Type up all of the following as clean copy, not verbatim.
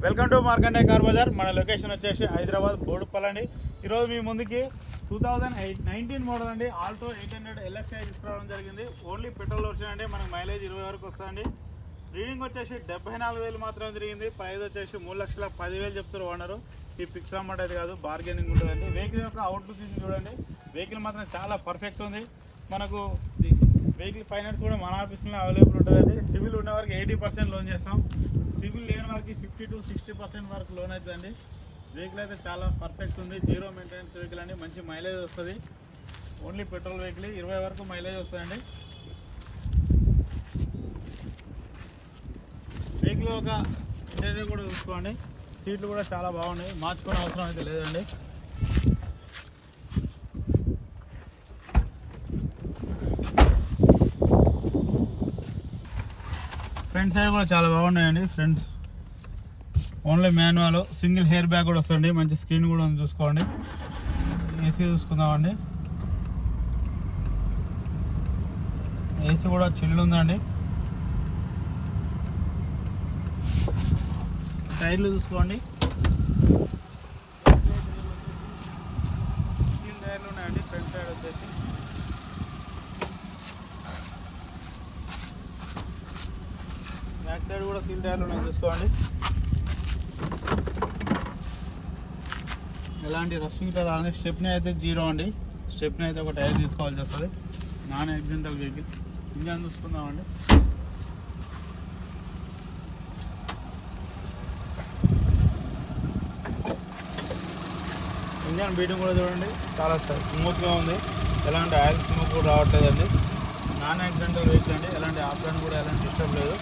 Welcome to Markande car Bazar. మన location వచ్చేసి హైదరాబాద్ బోడుపల్లి అండి. ఈరోజు మీ ముందుకి 2019 మోడల్ అండి ఆల్టో 800 LXi తీసుకురావడం జరిగింది. ఓన్లీ పెట్రోల్ వర్షన్ అండి. మనకు మైలేజ్ 20 వరకు వస్తుందండి. రీడింగ్ వచ్చేసి 74,000 మాత్రమే తిరిగింది. ప్రైస్ వచ్చేసి 3,10,000 చెప్తారు ఓనరు. ఈ ఫిక్స్ అమౌంట్ అయితే కాదు, బార్గెనింగ్ ఉంటుందండి. వెహికల్ యొక్క అవుట్లుక్ చూడండి. వెహికల్ మాత్రం చాలా పర్ఫెక్ట్ ఉంది. మనకు వెహికల్ ఫైనాన్స్ కూడా మన ఆఫీస్లో అవైలబుల్ ఉంటుందండి. సివిల్ ఉన్న వరకు 80% లోన్ చేస్తాం. సివిల్ లేని వారికి 50 to 60% వరకు లోన్ అవుతుందండి. వెహికల్ అయితే చాలా పర్ఫెక్ట్ ఉంది. జీరో మెయింటెనెన్స్ వెహికల్ అండి. మంచి మైలేజ్ వస్తుంది. ఓన్లీ పెట్రోల్ వెహికల్ 20 వరకు మైలేజ్ వస్తుందండి. వెహికల్ ఒక ఇంటీరియర్ కూడా చూసుకోండి. సీట్లు కూడా చాలా బాగున్నాయి. మార్చుకునే అవసరం అయితే లేదండి. ఫ్రంట్ సైడ్ కూడా చాలా బాగున్నాయండి. Fronts only manual, single hair bag కూడా వస్తుంది. మంచి స్క్రీన్ కూడా ఉంది చూసుకోండి. ఏసీ చూసుకుందామండి. ఏసీ కూడా చిల్లు ఉందండి. టైర్లు చూసుకోండి. స్టీల్ టైర్లు ఉన్నాయండి. ఫ్రంట్ సైడ్ వచ్చేసి బ్యాక్ సైడ్ కూడా స్టీల్ టైర్లు ఉన్నాయి చూసుకోండి. ఎలాంటి రస్టింగ్ టైర్ రాని. స్టెప్ని అయితే జీరో అండి. స్టెప్ని అయితే ఒక టైర్ తీసుకోవాల్సి వస్తుంది. Non accidental vehicle. ఇంజన్ చూసుకుందామండి. ఇంజన్ బీటింగ్ కూడా చూడండి, చాలా స్మూత్గా ఉంది. ఎలాంటి ఆయిల్ స్మోక్ కూడా రావట్లేదండి. నాన్ యాక్సిడెంటల్ వెహికల్ అండి. ఎలాంటి ఆప్షన్ కూడా ఎలాంటి డిస్టర్బ్ లేదు.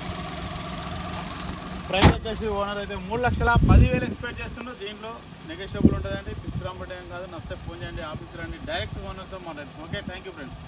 ప్రైస్ వచ్చేసి ఓనర్ అయితే 3,10,000 ఎక్స్పెక్ట్ చేస్తున్నారు. దీంట్లో నెగోషియబుల్ ఉంటుందండి. ఫిక్స్ అమౌంట్ ఏం కాదు. నచ్చితే ఫోన్ చేయండి. ఆఫీస్ రండి. డైరెక్ట్ ఓనర్తో మాట్లాడండి. Okay, thank you friends.